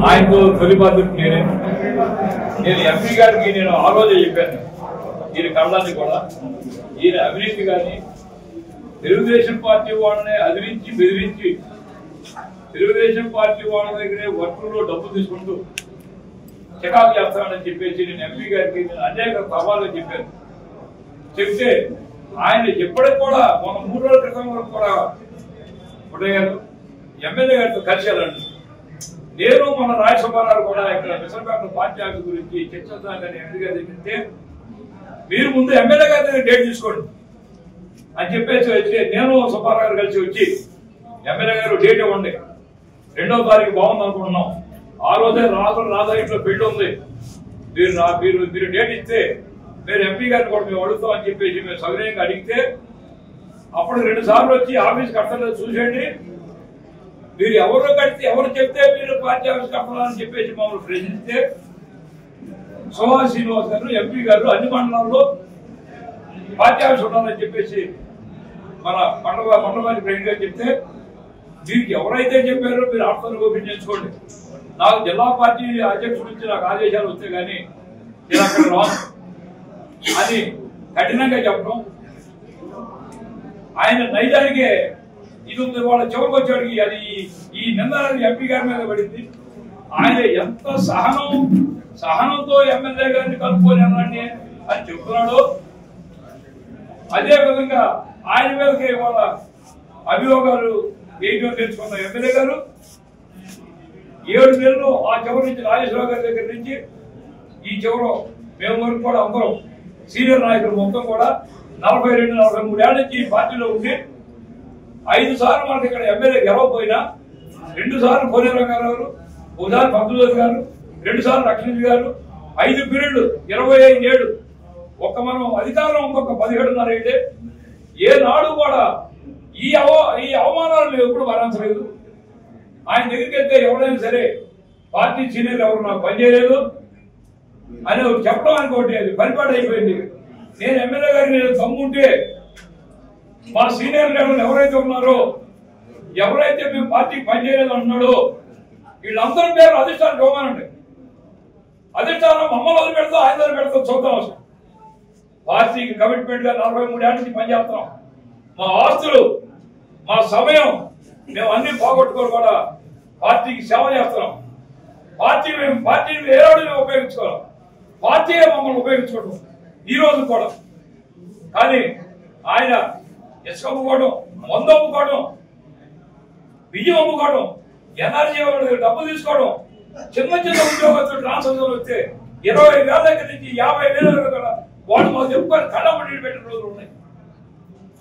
ఆయనకు తొలి బాధ్యత నేను ఎంపీ గారికి నేను ఆ రోజే చెప్పాను. ఈయన కళ్ళాన్ని కూడా ఈయన అవినీతి కానీ తెలుగుదేశం పార్టీ వాళ్ళని అదిరించి బెదిరించి తెలుగుదేశం పార్టీ వాళ్ళ దగ్గరే వర్కుల్లో డబ్బు తీసుకుంటూ చికాకు చేస్తానని చెప్పేసి నేను ఎంపీ గారికి నేను అనేక సవాళ్ళు చెప్పాను. చెప్తే ఆయన ఎప్పటికి కూడా మన 3 రోజుల క్రితం వరకు కూడా ఉదయ్ గారు ఎమ్మెల్యే గారితో కలిశారండి. నేను మన రాజ్యసభ కూడా ఇక్కడ విశాఖపట్నం పార్టీ ఆఫీస్ గురించి చర్చించాలని ఎంపీ గారు చెప్తే మీరు ముందు ఎమ్మెల్యే గారి దగ్గర డేట్ తీసుకోండి అని చెప్పేసి వచ్చి నేను సుబ్బారావు గారు కలిసి వచ్చి ఎమ్మెల్యే గారు డేట్ ఇవ్వండి, 2వ తారీఖు బాగుంది అనుకుంటున్నాం, ఆ రోజే రాధా ఇంట్లో పెళ్లి ఉంది, మీరు డేట్ ఇస్తే మీరు ఎంపీ గారిని కూడా మేము అడుగుతాం అని చెప్పేసి మేము సౌకర్యంగా అడిగితే అప్పుడు 2 సార్లు వచ్చి ఆఫీస్ కట్టలేదు చూసేయండి, మీరు ఎవరు కడితే ఎవరు చెప్తే మీరు పార్టీ ఆఫీస్ కట్టాలని చెప్పేసి మమ్మల్ని ప్రశ్నిస్తే సుహాస్ శ్రీనివాస్ గారు ఎంపీ గారు అన్ని మండలాల్లో పార్టీ ఆఫీస్ ఉండాలని చెప్పేసి మన మండలానికి ప్రెసిడెంట్ గారు చెప్తే మీకు ఎవరైతే చెప్పారో మీరు ఆఫ్టర్ ఓపెన్ చేసుకోండి, నాకు జిల్లా పార్టీ అధ్యక్షుడు నుంచి నాకు ఆదేశాలు వస్తే కానీ నేను అక్కడ రాను అని కఠినంగా చెప్పడం. ఆయన నైజానికే ఇది ఉంది, వాళ్ళ చివరికి వచ్చేవాడికి అది ఈ నింద ఎంపీ గారి మీద పడింది. ఆయన ఎంత సహనంతో ఎమ్మెల్యే గారిని కలుపుకోలేనండి అని చెప్తున్నాడు. అదే విధంగా ఆయన మీదకి వాళ్ళ అభియోగాలు వేయడం తెలుసుకున్న ఎమ్మెల్యే గారు 7 నెలలు ఆ చివరి నుంచి రాజేశ్వరరావు గారి దగ్గర నుంచి ఈ చివరు మేము వరకు కూడా అందరం సీనియర్ నాయకులు మొత్తం కూడా 42-43 ఏళ్ల నుంచి ఈ పార్టీలో ఉండి 5 సార్లు మనకి ఇక్కడ ఎమ్మెల్యే గెలవకపోయినా 2 సార్లు కోనేరావు గారు, ఒకసారి పంతులు గారు, 2 సార్లు లక్ష్మీ గారు, 5 పీరియడ్లు 25 ఏళ్ళు ఒక్క మనం అధికారంలో ఇంకొక 17.5 ఏళ్ళే ఏనాడు కూడా ఈ అవమానాలు ఎప్పుడు భరించలేదు. ఆయన దగ్గరికి వెళ్తే ఎవరైనా సరే పార్టీ సీనియర్ ఎవరు నాకు పనిచేయలేదు అని చెప్పడం అనుకోండి, అది పరిపాటి అయిపోయింది. నేను ఎమ్మెల్యే గారికి నేను దమ్ముంటే మా సీనియర్ లీడర్లు ఎవరైతే ఉన్నారో ఎవరైతే మేము పార్టీకి పనిచేయలేదు అంటున్నాడో వీళ్ళందరి పేరు అధిష్టానం ఇవ్వమనండి. అధిష్టానం మమ్మల్ని వదిలి పెడతాం, ఆయన వదిలి పెడతాం చూద్దాం. అసలు పార్టీకి కమిట్మెంట్ గా 43 ఏళ్ల నుంచి పనిచేస్తాం. మా ఆస్తులు మా సమయం మేము అన్ని పోగొట్టుకొని కూడా పార్టీకి సేవ చేస్తున్నాం. పార్టీని ఏనాడు ఉపయోగించుకోవాలి, పార్టీయే మమ్మల్ని ఉపయోగించుకోవడం ఈ రోజు కూడా. కానీ ఆయన ఇసుక అమ్ముకోవడం, మందు అమ్ముకోవడం, బియ్యం అమ్ముకోవడం, ఎనర్జీ డబ్బు తీసుకోవడం, చిన్న ఉద్యోగస్తులు ట్రాన్స్ఫర్ వస్తే 20,000 దగ్గర నుంచి 50,000 కూడా వాళ్ళు మాకు చెప్పుకొని కళ్ళబడి పెట్టిన రోజులు ఉన్నాయి.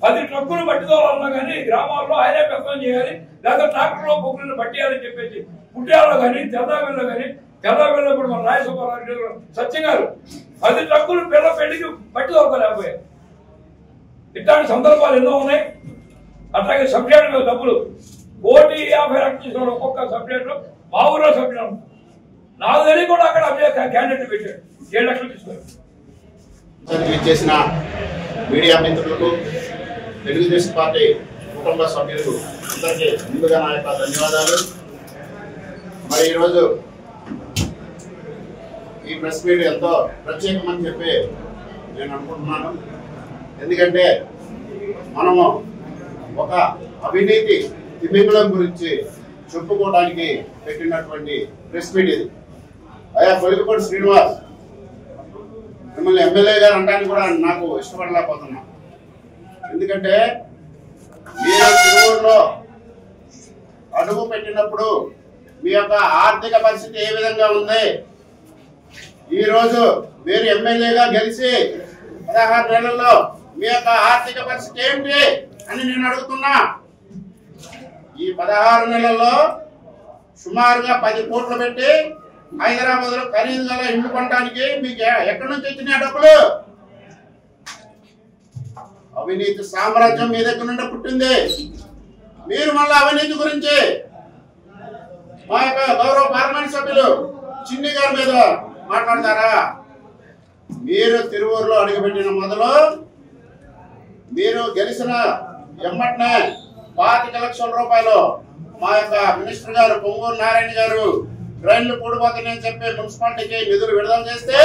10 ట్రక్కులు పట్టిదోవాలన్నా కానీ గ్రామాల్లో ఆయనే పెద్దం చేయాలి, లేదా ట్రాక్టర్లో పొక్కులను పట్టేయాలని చెప్పేసి పుట్టాలో కానీ తెల్లవేళ్ళలో కానీ తెల్లవేళ్ళలో ఇప్పుడు మన రాయసభ సత్యం గారు 10 ట్రక్కులు పిల్ల పెళ్లికి పట్టిదోకలేకపోయాయి. ఇట్లాంటి సందర్భాలు ఎన్నో ఉన్నాయి. అట్లాగే సబ్జెక్ట్ మీద డబ్బులు 1,50,00,000 తీసుకున్నాడు ఒక్కొక్క సబ్జెక్ట్ లో. మా ఊళ్ళో సబ్జెక్ట్ నాకు తెలియకుండా అక్కడ క్యాండిడేట్ పెట్టాడు 7 లక్షలు తీసుకున్నాడు. చేసిన మీడియా మిత్రులకు, తెలుగుదేశం పార్టీ కుటుంబ సభ్యులకు అందరికీ ముందుగా నా యొక్క ధన్యవాదాలు. మరి ఈరోజు ఈ ప్రెస్ మీట్ ఎంతో ప్రత్యేకమని చెప్పి నేను అనుకుంటున్నాను. ఎందుకంటే మనము ఒక అవినీతి తిమింగళం గురించి చెప్పుకోవడానికి పెట్టినటువంటి ప్రెస్ మీట్ ఇది. అయ్యా కొలికపూడి శ్రీనివాస్, మిమ్మల్ని ఎమ్మెల్యే గారు అనడానికి కూడా నాకు ఇష్టపడలేకపోతున్నా. ఎందుకంటే మీరు తిరువూరులో అడుగు పెట్టినప్పుడు మీ యొక్క ఆర్థిక పరిస్థితి ఏ విధంగా ఉంది, ఈరోజు మీరు ఎమ్మెల్యేగా గెలిచి 16 నెలల్లో మీ యొక్క ఆర్థిక పరిస్థితి ఏమిటి అని నేను అడుగుతున్నా. ఈ 16 నెలల్లో సుమారుగా 10 కోట్లు పెట్టి హైదరాబాద్ లో ఖరీదు గల ఇల్లు కొనడానికి మీకు ఎక్కడి నుంచి వచ్చిన డబ్బులు? అవినీతి సామ్రాజ్యం మీ దగ్గర నుండి పుట్టింది. మీరు మళ్ళీ అవినీతి గురించి మా యొక్క గౌరవ పార్లమెంట్ సభ్యులు చిన్ని గారి మీద మాట్లాడతారా? మీరు తిరువూరులో అడుగుపెట్టిన మొదలు మీరు గెలిచిన ఎమ్మటనే 25 లక్షల రూపాయలు మా యొక్క మినిస్టర్ గారు పొంగూరు నారాయణ గారు డ్రైన్లు కూడిపోతున్నాయని చెప్పి మున్సిపాలిటీకి నిధులు విడుదల చేస్తే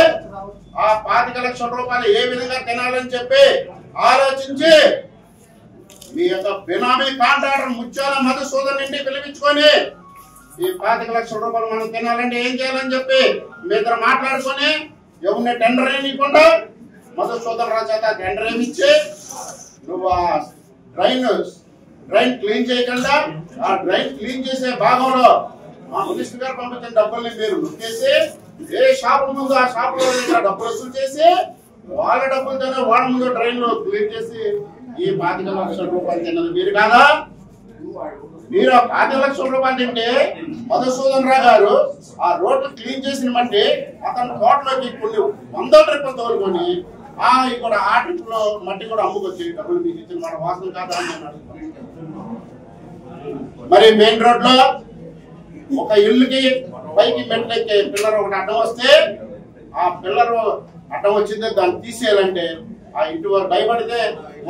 ఆ 25 లక్షల రూపాయలు ఏ విధంగా తినాలని చెప్పి ఆలోచించి మీ యొక్క బినామీ కాంట్రాక్టర్ ముత్యాల మధుసూదన్ ఇంటికి పిలిపించుకొని ఈ 25 లక్షల రూపాయలు మనం తినాలంటే ఏం చేయాలని చెప్పి మీ ఇద్దరు మాట్లాడుకొని ఎవరిని టెండర్ ఏమికుండా మధుసూదన్ రాజు చేత టెండర్ ఏమిచ్చి నువ్వు ఆ డ్రైన్ క్లీన్ చేయకుండా ఆ డ్రైన్ క్లీన్ చేసే భాగంలో మా మినిస్టర్ గారు పంపించిన డబ్బుల్ని మీరు నొక్కేసి ఏ షాప్ ముందు ఆ షాప్ లో డబ్బులు వసూలు చేసి వాళ్ళ డబ్బులతోనే వాళ్ళ ముందు డ్రైన్ లో క్లీన్ చేసి ఈ 25 లక్షల రూపాయలు తిన్నది మీరు కాదా? మీరు 25 లక్షల రూపాయలు తింటే మధుసూదన్ రావు గారు ఆ రోడ్లు క్లీన్ చేసిన బట్టి అతను తోటలోకి కొన్ని 100 ట్రిప్పులు తోలుకొని ఇక్కడ ఆ ట్రిప్ లో మట్టి కూడా అమ్ముకొచ్చి డబ్బులు మీకు ఇచ్చిన మాట వాసన కాదా అని నేను అడుగుతున్నాను. మరి మెయిన్ రోడ్ లో ఒక ఇల్లుకి పైకి మెట్లెక్కే పిల్లర్ ఒకటి అడ్డం వస్తే ఆ పిల్లర్ అడ్డం వచ్చిందే దాన్ని తీసేయాలంటే ఆ ఇంటి వారు భయపడితే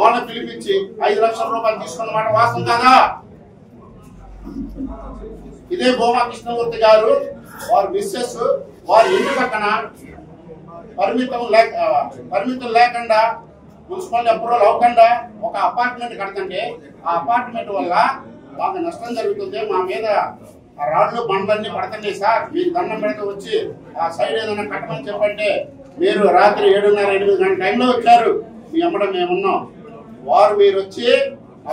ఓనర్ పిలిపించి 5 లక్షల రూపాయలు తీసుకున్న మాట వాస్తవం కాదా? ఇదే భూమా కృష్ణమూర్తి గారు వారి మిస్సెస్ వారి ఇంటి పక్కన పరిమితం లేకుండా మున్సిపాలిటీ అప్రూవల్ అవ్వకుండా ఒక అపార్ట్మెంట్ కడతంటే ఆ అపార్ట్మెంట్ వల్ల మాకు నష్టం జరుగుతుంది, మా మీద ఆ రాడ్లు బండ్లన్నీ పడుతున్నాయి సార్, మీకు దండం పెడితే వచ్చి ఆ సైడ్ ఏదైనా కట్టమని చెప్పంటే మీరు రాత్రి 7:30-8 గంటల టైంలో వచ్చారు, మీ అమ్మడం మేమున్నాం. వారు మీరు వచ్చి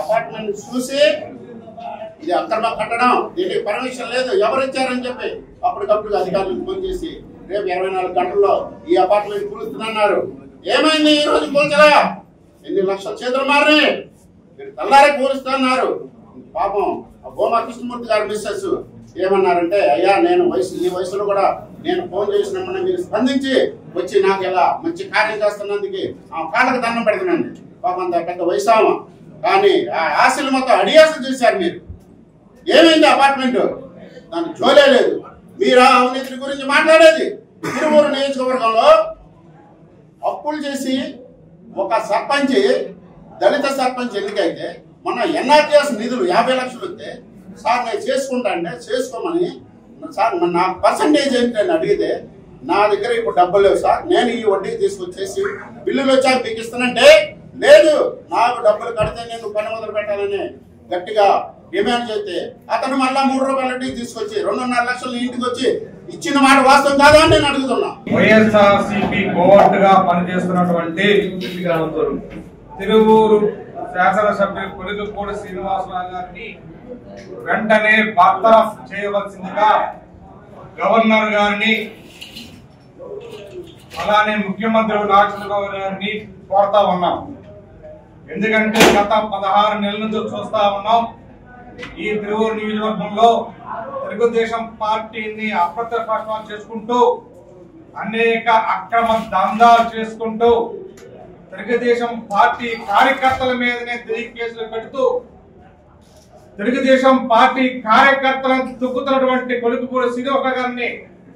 అపార్ట్మెంట్ చూసి ఇది అక్రమ కట్టడం, దీనికి పర్మిషన్ లేదు, ఎవరు ఇచ్చారని చెప్పి అప్పటికప్పుడు అధికారులకు ఫోన్ చేసి రేపు 24 గంటల్లో ఈ అపార్ట్మెంట్ కూలుస్తున్నారు. ఏమైంది ఈ రోజు కూల్చరా? ఎన్ని లక్షల చేతులు మారినాయి, మీరు తెల్లారే కూలుస్తున్నారు. పాపం ఆ భూమా కృష్ణమూర్తి గారు మిస్సెస్ ఏమన్నారంటే, అయ్యా నేను ఈ వయసులో కూడా నేను ఫోన్ చేసినప్పుడు మీరు స్పందించి వచ్చి నాకు ఇలా మంచి కార్యం చేస్తున్నందుకు ఆ కాళ్ళకు దండం పెడుతున్నాను. పాపం అంత పెద్ద వయసు కానీ ఆ ఆశలు మొత్తం అడియాసలు చేశారు. మీరు ఏమైంది అపార్ట్మెంట్? దానికి జోలే లేదు. మీరు ఆ అవినీతి గురించి మాట్లాడేది తిరువూరు నియోజకవర్గంలో అప్పులు చేసి ఒక సర్పంచ్ దళిత సర్పంచ్ ఎన్నికైతే మొన్న ఎన్ఆర్టీఎస్ నిధులు 50 లక్షలు వస్తే సార్ నేను చేసుకుంటా అంటే చేసుకోమని సార్ నా పర్సంటేజ్ ఏంటని అడిగితే నా దగ్గర ఇప్పుడు డబ్బులు లేవు సార్, నేను ఈ వడ్డీ తీసుకొచ్చేసి బిల్లులు వచ్చాక మీకు ఇస్తానంటే లేదు, నాకు డబ్బులు కడితే నేను పని మొదలు పెట్టాలని గట్టిగా డిమాండ్ చేస్తే అతను మళ్ళా 3 రూపాయల వడ్డీ తీసుకొచ్చి 2.5 లక్షలు ఇంటికి వచ్చి ఇచ్చిన మాట వాస్తవం కాదా అని నేను అడుగుతున్నా. వైఎస్ఆర్సీపీ కోవర్ట్ గా పనిచేస్తున్నటువంటి తిరువూరు శాసనసభ్యులు కొలికపూడి శ్రీనివాసరావు గారిని వెంటనే బర్తరఫ్ చేయవలసిందిగా గవర్నర్ గారిని అలానే ముఖ్యమంత్రి రాజశేఖర గారిని కోరుతా ఉన్నాం. ఎందుకంటే గత 16 నెలల నుంచి చూస్తా ఉన్నాం ఈ తిరువూరు నియోజకవర్గంలో తెలుగుదేశం పార్టీని అప్రత్యక్ష చేసుకుంటూ అనేక అక్రమ దందాలు చేసుకుంటూ తెలుగుదేశం పార్టీ కార్యకర్తల మీదనే తిరిగి కేసులు పెడుతూ తెలుగుదేశం పార్టీ కార్యకర్తలను తుక్కుతున్నటువంటి కొలికపూడి శ్రీనివాసరావు గారిని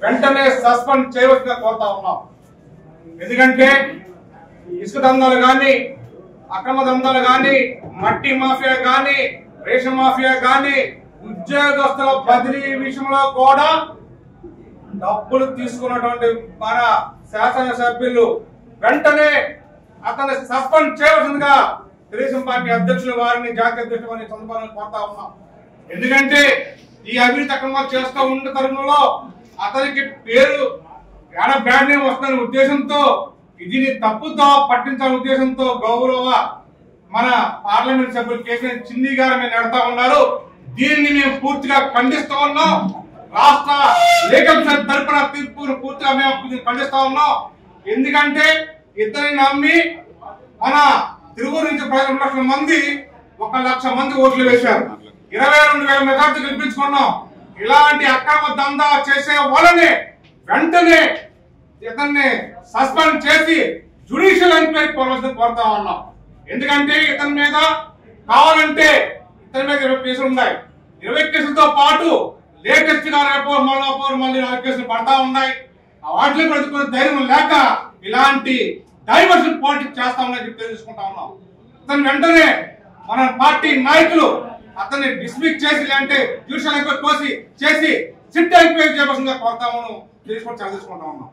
వెంటనే సస్పెండ్ చేయవలసిందిగా కోరుతా ఉన్నాం. ఎందుకంటే ఇసుక దందాలు కానీ అక్రమ దందాలు కానీ మట్టి మాఫియా కానీ రేషన్ మాఫియా కానీ ఉద్యోగస్తుల బదిలీ విషయంలో కూడా డబ్బులు తీసుకున్నటువంటి మన శాసనసభ్యులు వెంటనే అతన్ని సస్పెండ్ చేయవలసిందిగా తెలుగుదేశం పార్టీ అధ్యక్షులు వారిని జాతీయ అధ్యక్షులు వారిని సందర్భంగా కోరుతా ఉన్నాం. ఎందుకంటే ఈ అవినీతి అక్రమాలు చేస్తూ ఉన్న తరుణంలో అతనికి పేరు బ్యాడ్ నేమ్ వస్తున్న ఉద్దేశంతో ఇది తప్పుతో పట్టించాలనే ఉద్దేశంతో గౌరవ మన పార్లమెంట్ సభ్యులు కేసీఆర్ చిన్ని గారు మేము నడుతా ఉన్నారు. దీన్ని మేము పూర్తిగా ఖండిస్తూ ఉన్నాం. రాష్ట్ర లీగల్ సెల్ తరపున తీర్పును పూర్తిగా మేము ఖండిస్తా ఉన్నాం. ఎందుకంటే ఇద్దరిని నమ్మి మన తిరువూరు నుంచి 2 లక్షల మంది 1 లక్ష మంది ఓట్లు వేశారు. 22,000 మెజార్టీ గెలిపించుకున్నాం. ఇలాంటి అక్రమ దందా చేసే వాళ్ళని వెంటనే ఇతన్ని సస్పెండ్ చేసి జ్యుడిషియల్ ఎంక్వైరీ కోరుతా ఉన్నాం. ఎందుకంటే ఇతని మీద కావాలంటే ఇతని మీద 20 కేసులు ఉన్నాయి. 20 కేసులతో పాటు లేటెస్ట్ గా రేపు మళ్ళీ 4 కేసులు పడతా ఉన్నాయి. వాటిని పెట్టుకునే ధైర్యం లేక ఇలాంటి డైవర్షన్ పాలిటిక్స్ చేస్తా ఉన్నాయని తెలుసుకుంటా ఉన్నాం. అతను వెంటనే మన పార్టీ నాయకులు అతన్ని డిస్మిస్ చేసి అంటే జ్యుడిషియల్ ఎంక్వైరీ చేసి సిట్ ఎంక్వైరీ చేయవలసిందిగా కోరుతామని తెలుసుకుంటా ఉన్నాం.